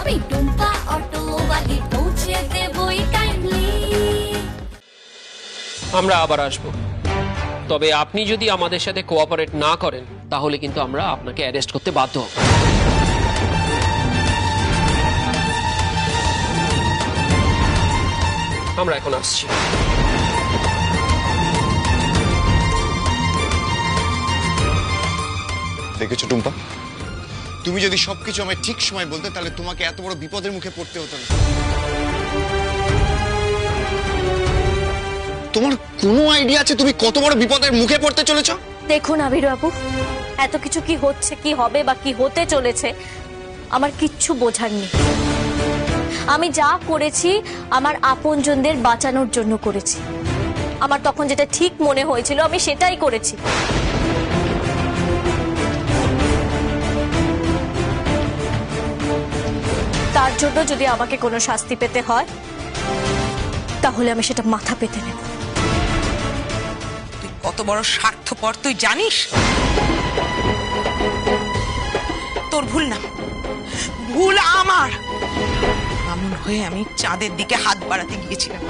আমি টুম্পা অটোওয়ালি পৌঁছে দেবই টাইমলি। আমরা আবার আসব, তবে আপনি যদি আমাদের সাথে কোঅপারেট না করেন তাহলে কিন্তু আমরা আপনাকে অ্যারেস্ট করতে বাধ্য হব। আমরা এখন আসছি। দেখেছো টুম্পা, তুমি যদি সবকিছু আমায় ঠিক সময় বলতে তাহলে তোমাকে এত বড় বিপদের মুখে পড়তে হতো না। তোমার কোনো আইডিয়া আছে তুমি কত বড় বিপদের মুখে পড়তে চলেছো? দেখুন আবির বাবু, এত কিছু কি হচ্ছে, কি হবে বা কি হতে চলেছে আমার কিচ্ছু বোঝার নেই। আমি যা করেছি আমার আপনজনদের বাঁচানোর জন্য করেছি। আমার তখন যেটা ঠিক মনে হয়েছিল আমি সেটাই করেছি। তার জন্য যদি আমাকে কোনো শাস্তি পেতে হয় তাহলে আমি সেটা মাথা পেতে নেব। তুই কত বড় স্বার্থপর তুই জানিস? তোর ভুল না, ভুল আমার। এমন হয়ে আমি চাঁদের দিকে হাত বাড়াতে গিয়েছিলাম।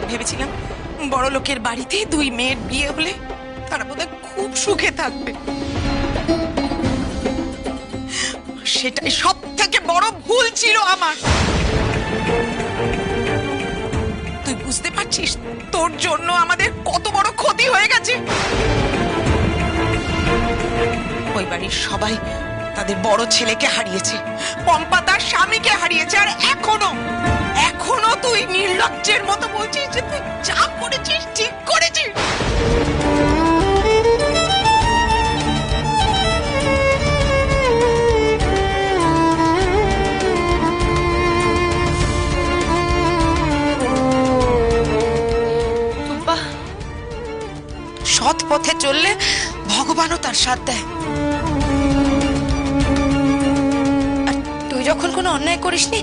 ভেবেছিলাম বড় লোকের বাড়িতে দুই মেয়ের বিয়ে হলে তারা বোধহয় খুব সুখে থাকবে। সেটাই সব থেকে বড় ভুল ছিল আমার। তুই বুঝতে পারছিস তোর জন্য আমাদের কত বড় ক্ষতি হয়ে গেছে? ওই বাড়ির সবাই তাদের বড় ছেলেকে হারিয়েছে, পম্পা তার স্বামীকে হারিয়েছে, আর এখনো তুই নির্লজ্জের মতো বলছিস যে তুই যা করেছিস ঠিক করেছিস। সৎ পথে চললে ভগবানও তার সাথ দেয়। আর তুই যখন কোনো অন্যায় করিসনি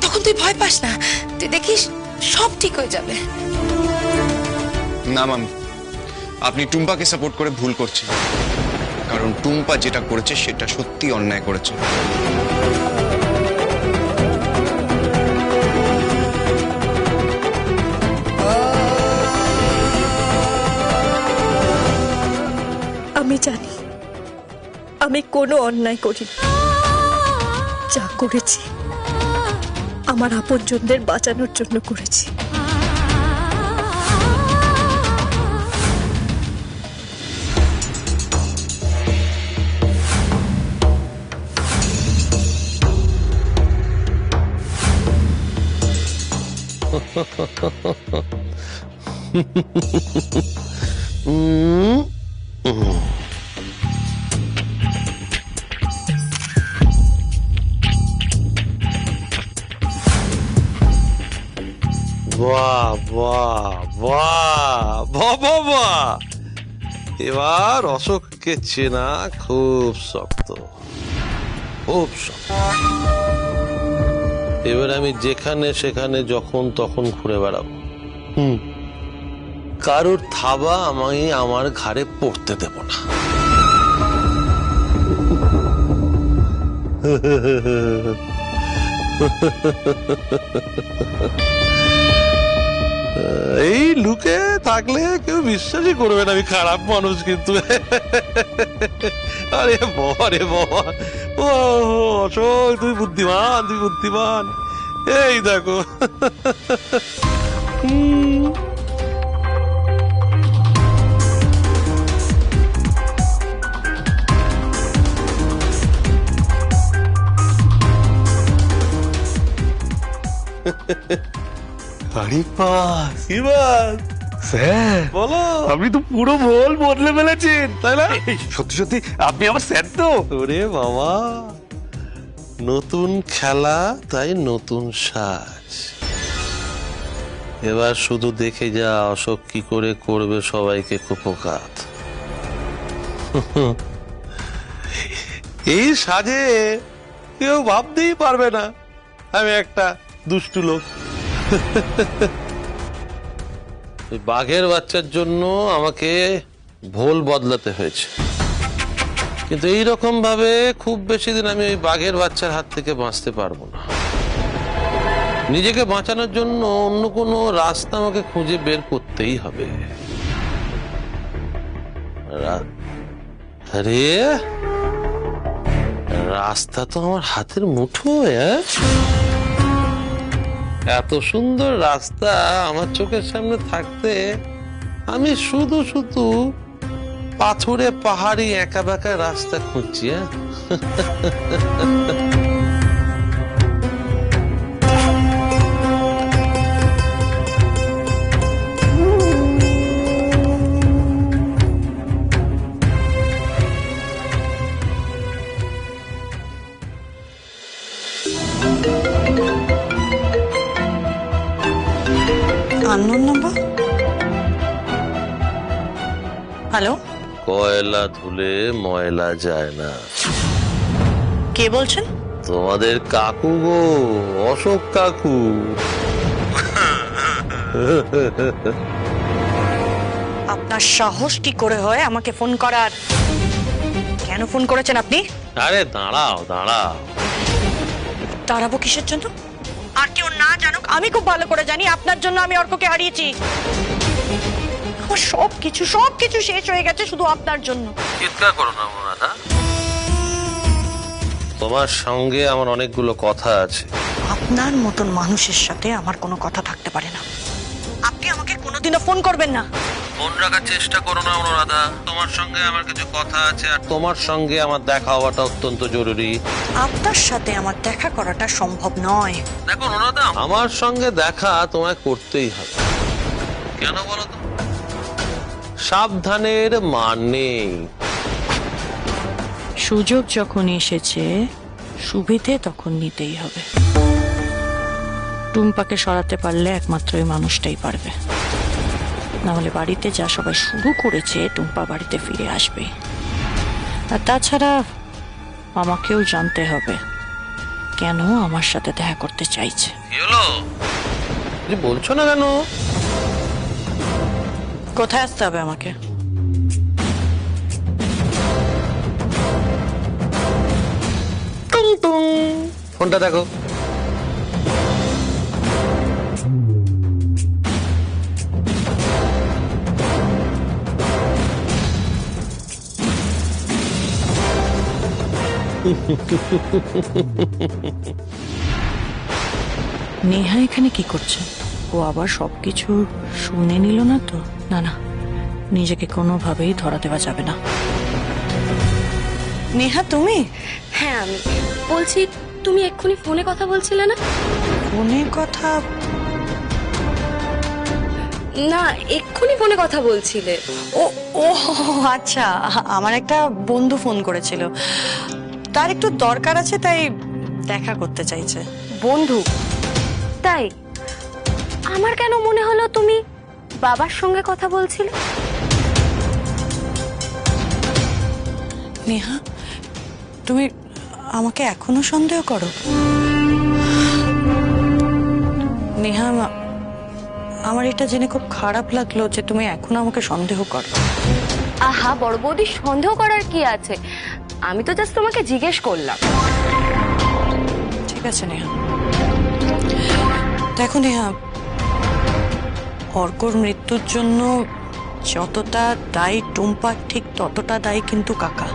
তখন তুই ভয় পাস না, তুই দেখিস সব ঠিক হয়ে যাবে। না মামি, আপনি টুম্পাকে সাপোর্ট করে ভুল করছেন, কারণ টুম্পা যেটা করেছে সেটা সত্যি অন্যায় করেছে। আমি জানি আমি কোনো অন্যায় করিনি। যা করেছি আমার আপনজনদের বাঁচানোর জন্য করেছি। বাহ বাহ বাহ বাহ বাহ বাহ! এবার অশোককে চেনা খুব শক্ত, খুব শক্ত। এবার আমি যেখানে সেখানে যখন তখন ঘুরে বেড়াবো। কারোর থাবা আমি আমার ঘাড়ে পড়তে দেব না। এই লুকে থাকলে কেউ বিশ্বাসই করবে না আমি খারাপ মানুষ, কিন্তু আরে বাবা রে বাবা, ও অশোক তুই বুদ্ধিমান, তুই বুদ্ধিমান। এই দেখো স্যার বলো। আপনি তো পুরো বল বদলে ফেলেছেন, তাই না? সত্যি সত্যি আপনি আমার স্যার তো। ওরে বাবা, নতুন খেলা তাই নতুন সাজ। এবার শুধু দেখে যা অশোক কি করে করবে সবাইকে কুপকাত। এই সাজে কেউ ভাবতেই পারবে না আমি একটা দুষ্টু লোক। বাঘের বাচ্চার জন্য আমাকে ভোল বদলাতে হয়েছে। কিন্তু এইরকম ভাবে খুব বেশি দিন আমি ওই বাঘের বাচ্চার হাত থেকে বাঁচতে পারবো না। নিজেকে বাঁচানোর জন্য অন্য কোনো রাস্তা আমাকে খুঁজে বের করতেই হবে। আরে রাস্তা তো আমার হাতের মুঠোয়। এত সুন্দর রাস্তা আমার চোখের সামনে থাকতে আমি শুধু শুধু পাথুরে পাহাড়ি একা বেঁকা রাস্তা খুঁজছি। Unknown number. হ্যালো, কয়লা ধুলে ময়লা যায় না। কে বলছেন? তোমাদের কাকু গো, অশোক কাকু। আপনার সাহস কি করে হয় আমাকে ফোন করার? কেন ফোন করেছেন আপনি? আরে দাঁড়াও দাঁড়াও, দাঁড়াবো কিসের জন্য? আর কেউ না জানুক, আমি খুব ভালো করে জানি আপনার জন্য আমি অর্ককে হারিয়েছি। আমার সবকিছু শেষ হয়ে গেছে শুধু আপনার জন্য। চিৎকার করো না মোনাদা। তোমার সঙ্গে আমার অনেকগুলো কথা আছে। আপনার মতন মানুষের সাথে আমার কোনো কথা থাকতে পারে না। আপনি আমাকে কোনোদিনও ফোন করবেন না। ফোন রাখার চেষ্টা করো না অনুরাধা। তোমার সঙ্গে আমার কিছু কথা আছে, আর তোমার সঙ্গে আমার দেখা হওয়াটা অত্যন্ত জরুরি। আপনার সাথে আমার দেখা করাটা সম্ভব নয়। দেখো অনুরাধা, আমার সঙ্গে দেখা তোমায় করতেই হবে। কেন বলো তো? সাবধানের মান নেই। সুযোগ যখন এসেছে সুবিধে তখন নিতেই হবে। টুম্পাকে সরাতে পারলে একমাত্র এই মানুষটাই পারবে, না হলে বাড়িতে যা সবাই শুরু করেছে টুম্পা বাড়িতে ফিরে আসবে। আর তাছাড়া আমাকেও জানতে হবে কেন আমার সাথে দেখা করতে চাইছে। কি হলো? বলছো না কেন? কোথায় আসতে হবে আমাকে? টুং টুং, ফোনটা দেখো। নেহা এখানে কি করছে? ও আবার সবকিছু শুনে নিল না তো? না না, নিজেকে কোনোভাবেই ধরা দেওয়া যাবে না। নেহা তুমি? হ্যাঁ আমি বলছি, তুমি এক্ষুনি ফোনে কথা বলছিলে না? ফোনে কথা? না, এক্ষুনি ফোনে কথা বলছিলে। ও ও আচ্ছা, আমার একটা বন্ধু ফোন করেছিল, তার একটু দরকার আছে তাই দেখা করতে চাইছে। বন্ধু? তাই? আমার কেন মনে হলো তুমি বাবার সঙ্গে কথা বলছিলে? নেহা, তুমি আমাকে এখনো সন্দেহ করো? নেহা, আমার এটা জেনে খুব খারাপ লাগলো যে তুমি এখনো আমাকে সন্দেহ করো। আহা বড় বৌদি, সন্দেহ করার কি আছে? আমি তো জাস্ট তোমাকে জিজ্ঞেস করলাম। ঠিক আছে নেহা। দেখো নেহা, অর্কর মৃত্যুর জন্য যতটা দায়ী টুম্পা, ঠিক ততটা দায়ী কিন্তু কাকা।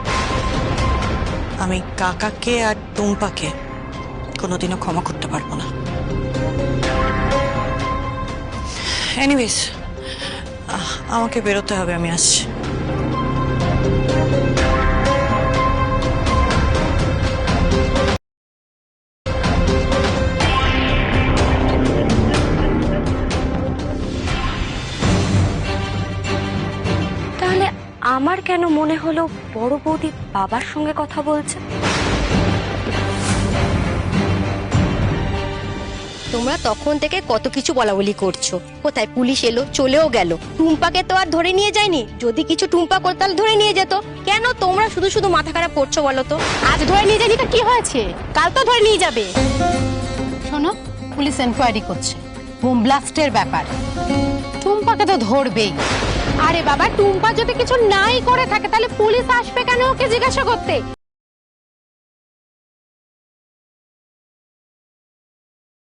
আমি কাকাকে আর টুম্পাকে কোনোদিনও ক্ষমা করতে পারবো না। এনিওয়েজ, আমাকে বেরোতে হবে, আমি আসছি। তাহলে আমার কেন মনে হলো বড় বৌদি বাবার সঙ্গে কথা বলছে? তোমরা তখন থেকে কত কিছু বলাবলি করছো। কোথায় পুলিশ এলো, চলেও গেল। টুম্পাকে তো আর ধরে নিয়ে যায়নি। যদি কিছু টুম্পা করতাল ধরে নিয়ে যেত। কেন তোমরা শুধু শুধু মাথা খারাপ করছো বলো তো? আজ ধরে নিয়ে যায়নি তো কি হয়েছে? কাল তো ধরে নিয়ে যাবে। শোনো, পুলিশ এনকোয়ারি করছে বোম ব্লাস্টের ব্যাপার। টুম্পাকে তো ধরবেই। আরে বাবা, টুম্পা যদি কিছু নাই করে থাকে তাহলে পুলিশ আসবে কেন ওকে জিজ্ঞাসা করতে?